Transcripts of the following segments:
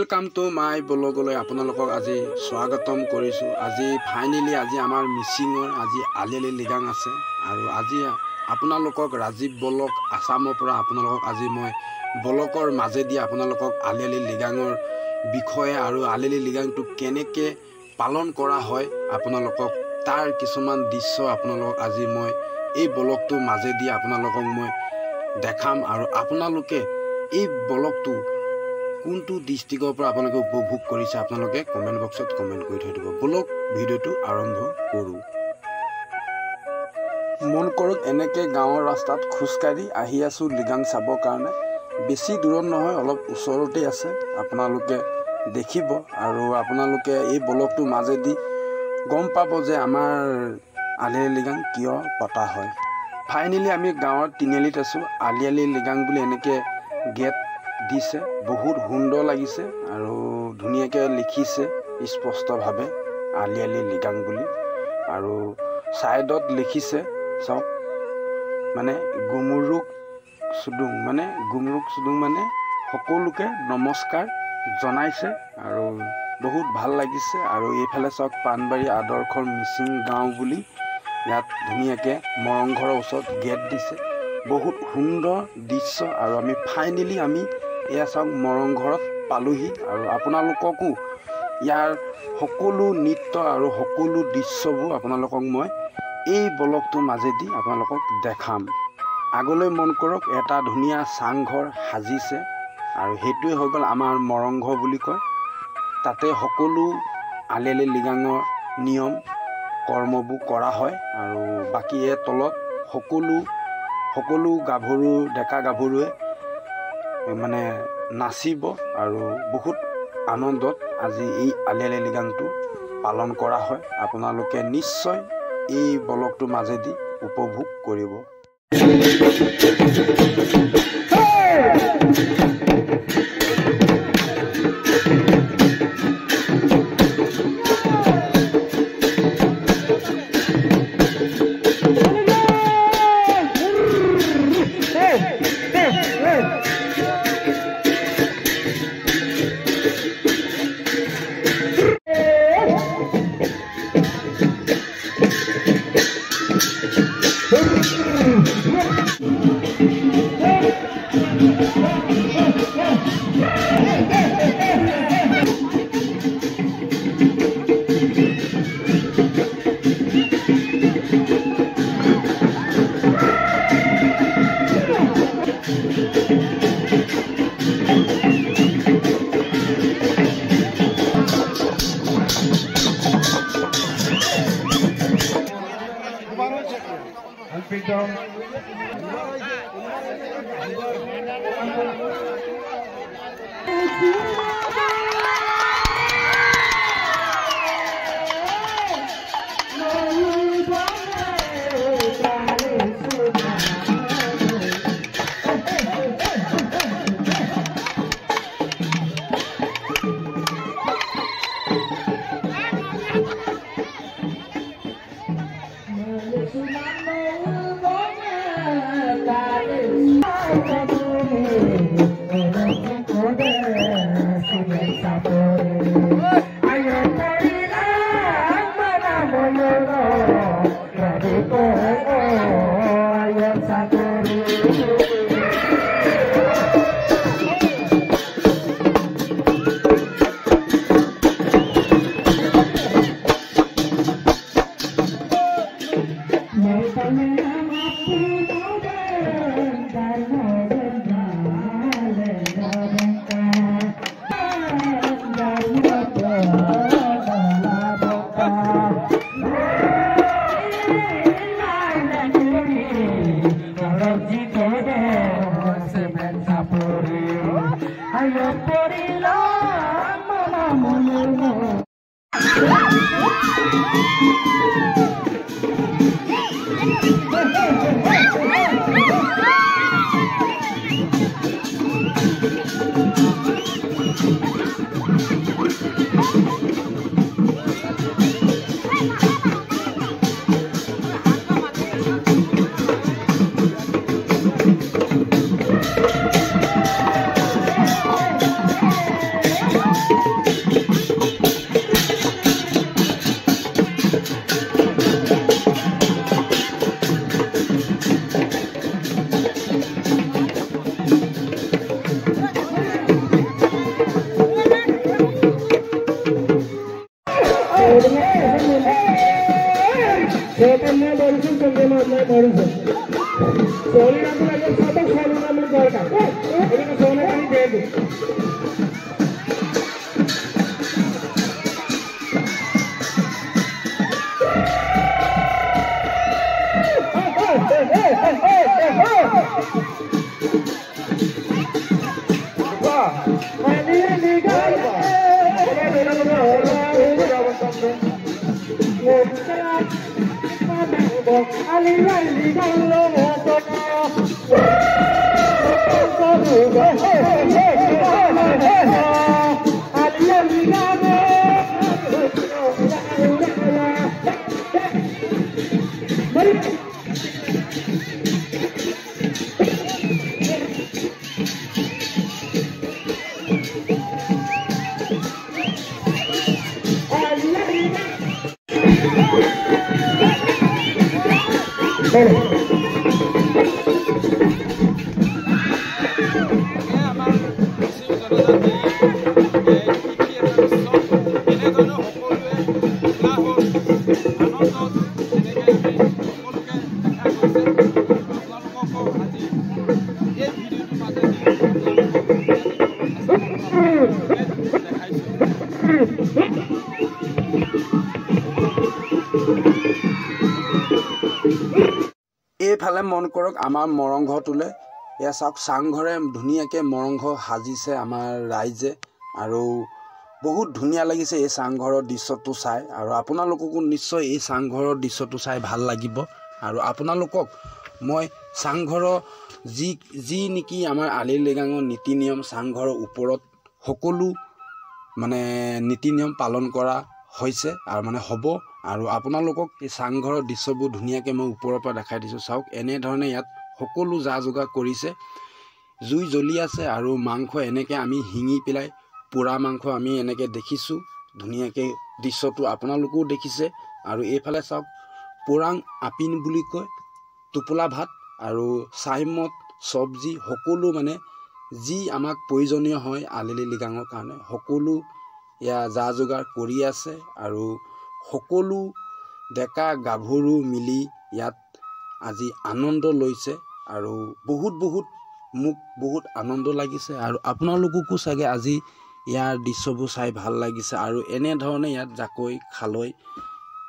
Welcome to my ब्लॉगলৈ আপোনালোকক আজি স্বাগতম কৰিছো। আজি ফাইনালি আজি আমাৰ মিছিঙৰ আজি আলিয়ালি লিগাং আছে আৰু আজি আপোনালোকক ৰাজীৱ ব্লগ আসামৰ পৰা আপোনালোকক আজি মই ব্লগৰ মাজেদি আপোনালোকক আলিয়ালি লিগাঙৰ বিষয়ে আৰু আলিয়ালি লিগাংটো কেনেকৈ পালন কৰা হয় আপোনালোকক তাৰ কিছুমান দৃশ্য আপোনালোকক আজি মই এই ব্লগটো মাজেদি আপোনালোকক মই দেখাম আৰু আপোনালোকে এই ব্লগটো কোনটো ডিস্ট্ৰিক্টৰ পৰা আপোনালোকে উপভোগ কৰিছে আপোনালোকে কমেন্ট বক্সত কমেন্ট কৰি থৈ দিব। ব্লগ ভিডিওটো আৰম্ভ কৰো। মন কৰক এনেকে গাঁৱৰ ৰাস্তাত খুজকাঢ়ি আহি আছো লিগাং চাবৰ কাৰণে। বেছি দূৰত নহয়, অলপ ওচৰতে আছে, আপোনালোকে দেখিব আৰু আপোনালোকে এই ব্লগটো মাজেদি গম পাব যে আমাৰ আলিয়ালি লিগাং কিয় পতা হয়। ফাইনালি আমি গাঁৱৰ তিনিআলিত আছো। আলিয়ালি লিগাং বুলি এনেকে গেট দিছে, বহুত সুন্দৰ লাগিছে আৰু ধুনীয়াকৈ লিখিছে স্পষ্টভাৱে আলিয়ালি লিগাং বুলি আৰু সাইডত লিখিছে সব মানে গুমৰুক চুডুং মানে সকলোকে নমস্কাৰ জনাইছে আৰু বহুত ভাল লাগিছে। আৰু এইফালে সব পানবাৰী আদৰ্শৰ মিচিং গাঁও বুলি ইয়াত ধুনীয়াকৈ মৰংঘৰৰ ওচৰত গেট দিছে, বহুত সুন্দৰ দৃশ্য। আৰু আমি ফাইনেলি আমি এয়া চাওক মৰংঘৰত পালোহি আৰু আপোনালোককো ইয়াৰ সকলো নৃত্য আৰু সকলো দৃশ্যবোৰ আপোনালোকক মই এই ব্লগটোৰ মাজেদি আপোনালোকক দেখাম। আগলৈ মন কৰক এটা ধুনীয়া চাংঘৰ সাজিছে আৰু সেইটোৱে হৈ গ'ল আমাৰ মৰংঘৰ বুলি কয়। তাতে সকলো আলিয়ালি লিগাঙৰ নিয়ম কৰ্মবোৰ কৰা হয় আৰু বাকী এই তলত সকলো গাভৰু ডেকা গাভৰুৱে মানে নাচিব আৰু বহুত আনন্দত আজি এই আলিয়ালি লিগাংটো পালন কৰা হয়। আপোনালোকে নিশ্চয় এই ব্লগটোৰ মাজেদি উপভোগ কৰিব। এইফালে মন কৰক আমাৰ মৰংঘৰটোলৈ এয়া চাওক চাংঘৰে ধুনীয়াকৈ মৰংঘৰ সাজিছে আমাৰ ৰাইজে আৰু বহুত ধুনীয়া লাগিছে এই চাংঘৰৰ দৃশ্যটো চাই আৰু আপোনালোককো নিশ্চয় এই চাংঘৰৰ দৃশ্যটো চাই ভাল লাগিব আৰু আপোনালোকক মই চাংঘৰৰ যি নেকি আমাৰ আলি লৃগাঙৰ নীতি নিয়ম চাংঘৰৰ ওপৰত সকলো মানে নীতি নিয়ম পালন কৰা হৈছে আৰু মানে হ'ব আৰু আপোনালোকক এই চাংঘৰৰ দৃশ্যবোৰ ধুনীয়াকৈ মই ওপৰৰ পৰা দেখাই দিছোঁ চাওক এনেধৰণে ইয়াত সকলো যা যোগাৰ কৰিছে জুই জ্বলি আছে আৰু মাংস এনেকৈ আমি শিঙি পেলাই পোৰা মাংস আমি এনেকৈ দেখিছোঁ ধুনীয়াকৈ দৃশ্যটো আপোনালোকেও দেখিছে আৰু এইফালে চাওক পোৰাং আপিন বুলি কয় টোপোলা ভাত আৰু চাইমদ চব্জি সকলো মানে যি আমাক প্ৰয়োজনীয় হয় আলি লৃগাঙৰ কাৰণে সকলো ইয়া যা যোগাৰ কৰি আছে আৰু সকলো ডেকা গাভৰু মিলি ইয়াত আজি আনন্দ লৈছে আৰু বহুত মোক বহুত আনন্দ লাগিছে আৰু আপোনালোককো চাগে আজি ইয়াৰ দৃশ্যবোৰ চাই ভাল লাগিছে আৰু এনেধৰণে ইয়াত জাকৈ খালৈ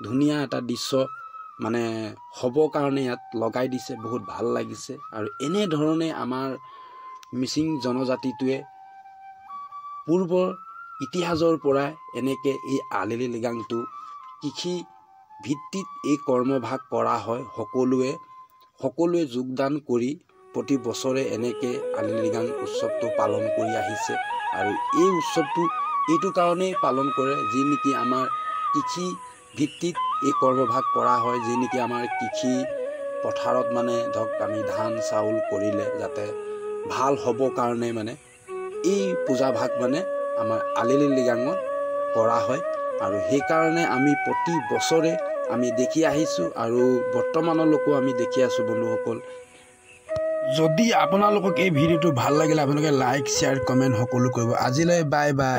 ধুনীয়া এটা দৃশ্য মানে হ'বৰ কাৰণে ইয়াত লগাই দিছে বহুত ভাল লাগিছে আৰু এনেধৰণে আমাৰ মিচিং জনজাতিটোৱে পূৰ্বৰ ইতিহাসৰ পৰা এনেকৈ এই আলি লৃগাংটো কৃষি ভিত্তিত এই কৰ্মভাগ কৰা হয় সকলোৱে যোগদান কৰি প্ৰতি বছৰে এনেকৈ আলি লৃগাং উৎসৱটো পালন কৰি আহিছে আৰু এই উৎসৱটো এইটো কাৰণেই পালন কৰে যি নেকি আমাৰ কৃষি ভিত্তিত এই কৰ্মভাগ কৰা হয় যি নেকি আমাৰ কৃষি পথাৰত মানে ধৰক আমি ধান চাউল কৰিলে যাতে ভাল হ'বৰ কাৰণে মানে এই পূজাভাগ মানে আমাৰ আলি লৃগাঙত কৰা হয় আৰু সেইকাৰণে আমি প্ৰতি বছৰে আমি দেখি আহিছোঁ আৰু বৰ্তমানলৈকো আমি দেখি আছোঁ বন্ধুসকল যদি আপোনালোকক এই ভিডিঅ'টো ভাল লাগিলে আপোনালোকে লাইক শ্বেয়াৰ কমেণ্ট সকলো কৰিব আজিলৈ বাই বাই